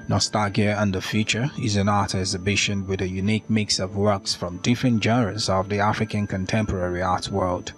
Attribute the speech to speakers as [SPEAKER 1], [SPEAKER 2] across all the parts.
[SPEAKER 1] Nostalgia and the Future is an art exhibition with a unique mix of works from different genres of the African contemporary art world.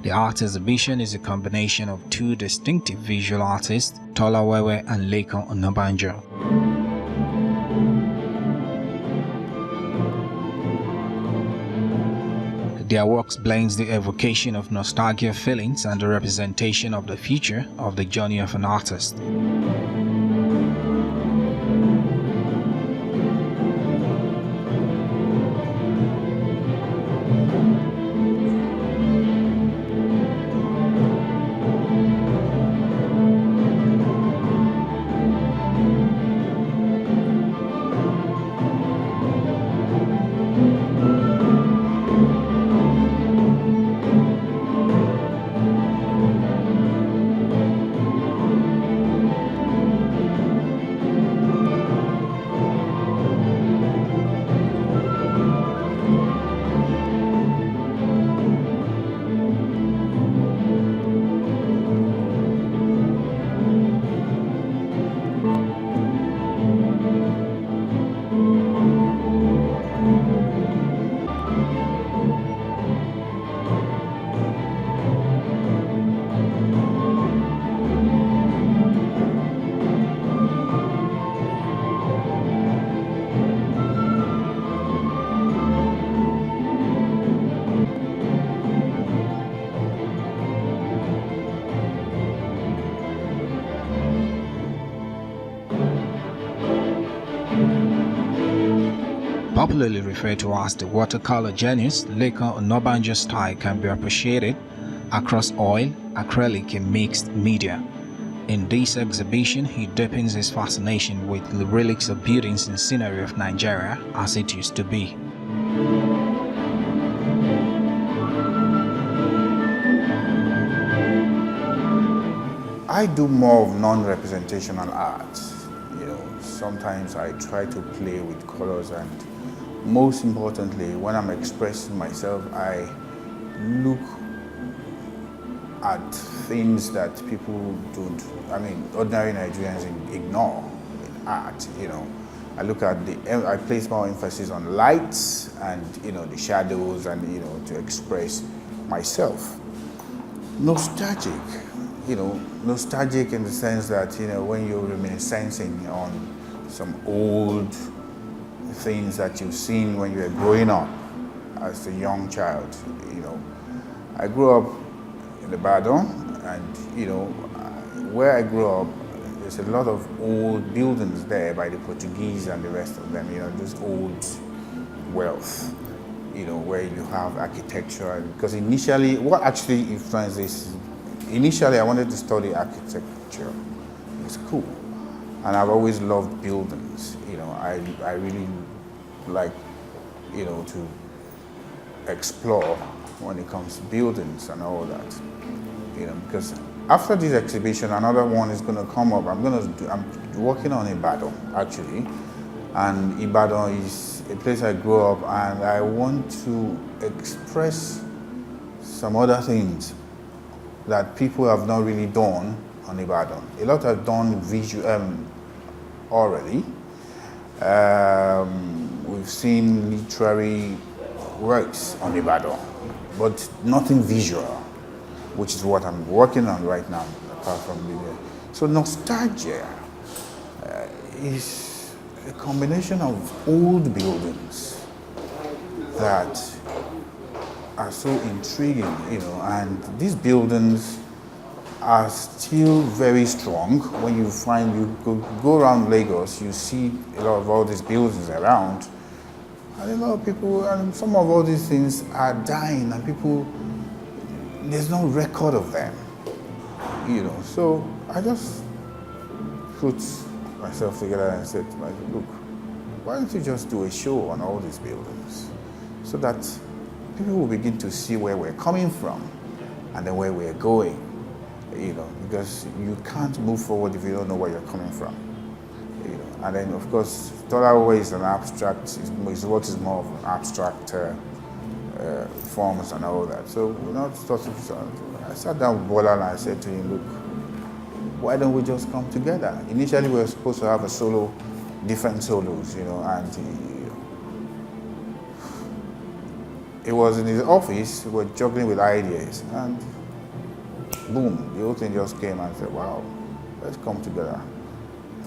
[SPEAKER 1] The art exhibition is a combination of two distinctive visual artists, Tola Wewe and Lekan Onabanjo. Their works blends the evocation of nostalgia feelings and the representation of the future of the journey of an artist. Popularly referred to as the watercolor genius, Lekan Onabanjo's style can be appreciated across oil, acrylic and mixed media. In this exhibition, he deepens his fascination with the relics of buildings and scenery of Nigeria as it used to be.
[SPEAKER 2] I do more of non-representational art. Sometimes I try to play with colors, and most importantly, when I'm expressing myself, I look at things that people ordinary Nigerians ignore in art. I look at I place more emphasis on lights and, the shadows and, to express myself. Nostalgic in the sense that, when you're reminiscing on some old things that you've seen when you were growing up as a young child. I grew up in Ibadan, and where I grew up, there's a lot of old buildings there by the Portuguese and the rest of them, this old wealth, where you have architecture. Because initially, what actually influenced this, initially I wanted to study architecture. It's cool. And I've always loved buildings. I really like, to explore when it comes to buildings and all that. Because After this exhibition, another one is going to come up. I'm working on Ibadan actually, and Ibadan is a place I grew up, and I want to express some other things that people have not really done on Ibadan. A lot have done orally. We've seen literary works on Ibadan, but nothing visual, which is what I'm working on right now, apart from video. So nostalgia is a combination of old buildings that are so intriguing, and these buildings are still very strong. When you go around Lagos, you see a lot of all these buildings around, and a lot of people, and some of all these things are dying, and people, there's no record of them, So I just put myself together and said to myself, look, why don't you just do a show on all these buildings so that people will begin to see where we're coming from and then where we're going, because you can't move forward if you don't know where you're coming from, And then, of course, Tolawe is an abstract, his work is more of an abstract forms and all that. So I sat down with Bola and I said to him, look, why don't we just come together? Initially, we were supposed to have different solos, and it was in his office, we were juggling with ideas, and boom, the whole thing just came and said, wow, let's come together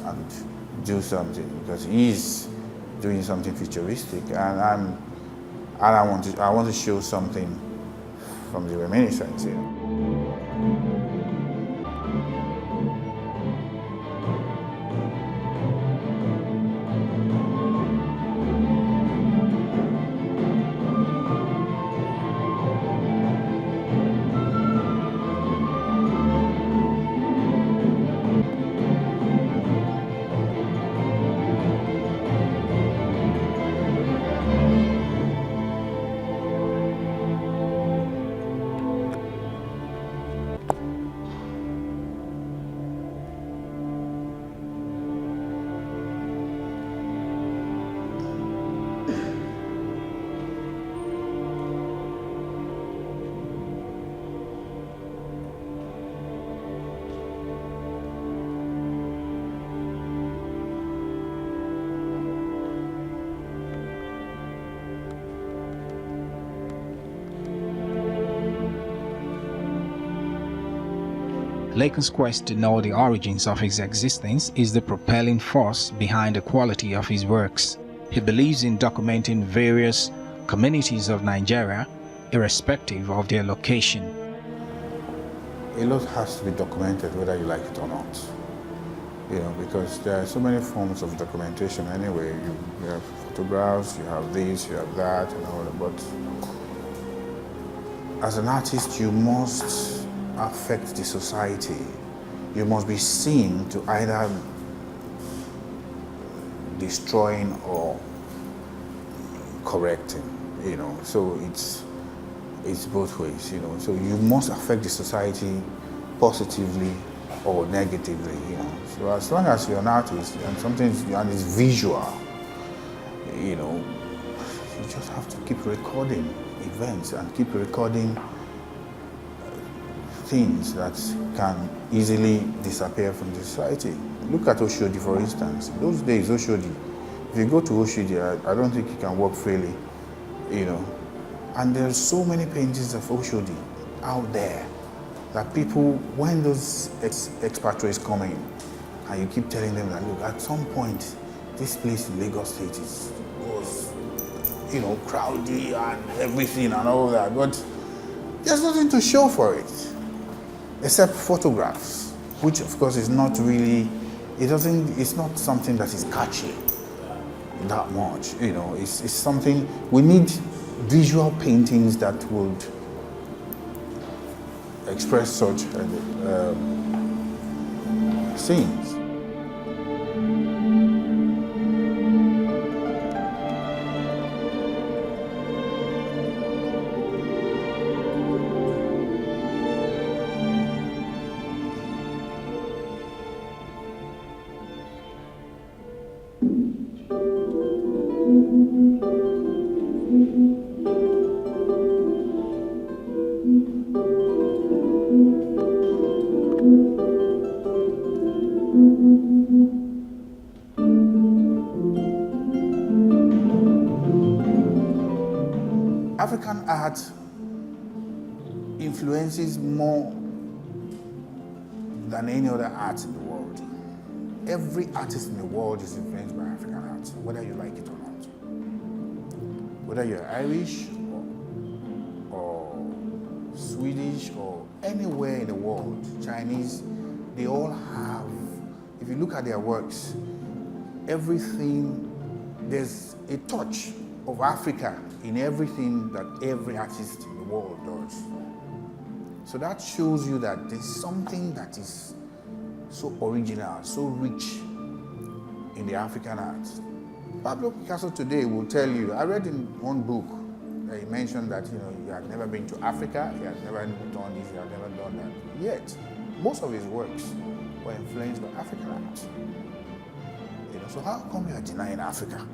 [SPEAKER 2] and do something, because he's doing something futuristic, and I want to show something from the reminiscence.
[SPEAKER 1] Laken's quest to know the origins of his existence is the propelling force behind the quality of his works. He believes in documenting various communities of Nigeria, irrespective of their location.
[SPEAKER 2] A lot has to be documented, whether you like it or not. Because there are so many forms of documentation anyway. You have photographs, you have this, you have that, and all that. But as an artist, you must affect the society. You must be seen to either destroying or correcting, So it's both ways, So you must affect the society positively or negatively, So as long as you're an artist and it's visual, you just have to keep recording events and keep recording things that can easily disappear from the society. Look at Oshodi, for instance. Those days, Oshodi, if you go to Oshodi, I don't think you can walk freely, And there's so many paintings of Oshodi out there that people, when those expatriates come in, and you keep telling them that, look, at some point, this place in Lagos State was, crowded and everything and all that, but there's nothing to show for it, except photographs, which of course is not really, it's not something that is catchy that much, it's something, we need visual paintings that would express such scenes. art influences more than any other art in the world. Every artist in the world is influenced by African art, whether you like it or not. Whether you're Irish or Swedish or anywhere in the world, Chinese, they all have, if you look at their works, everything, there's a touch of Africa in everything that every artist in the world does. So that shows you that there's something that is so original, so rich in the African art. Pablo Picasso today will tell you, I read in one book that he mentioned that he had never been to Africa, he had never done this, he had never done that. Yet, most of his works were influenced by African art. So how come you are denying Africa?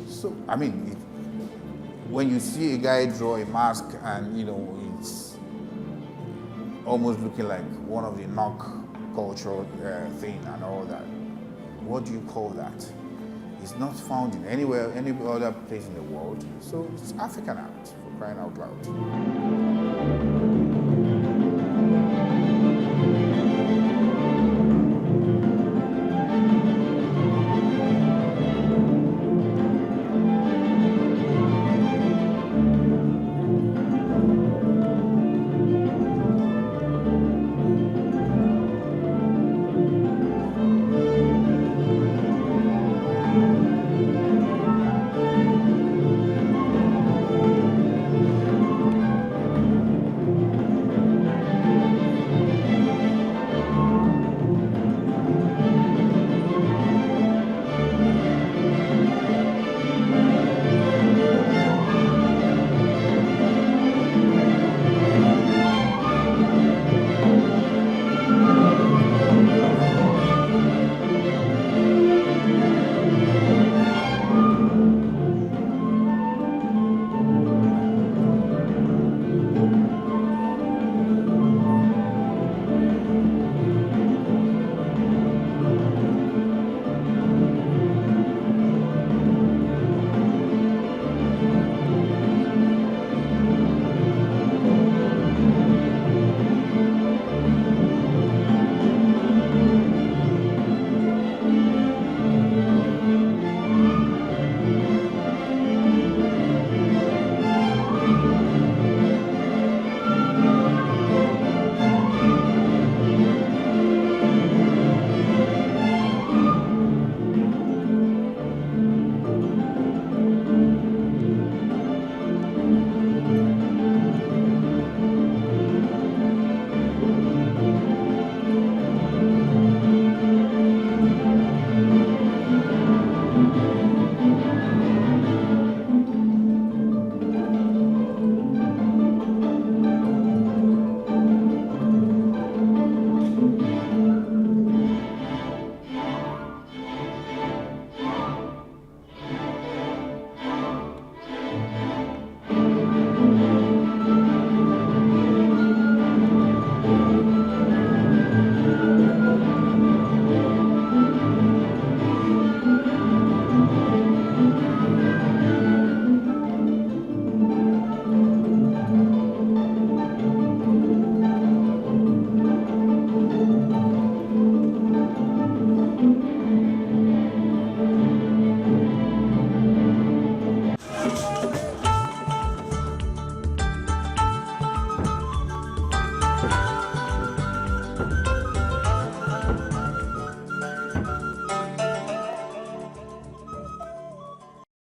[SPEAKER 2] So I mean, when you see a guy draw a mask and it's almost looking like one of the knock culture thing and all that, what do you call that? It's not found in any other place in the world. So it's African art, for crying out loud.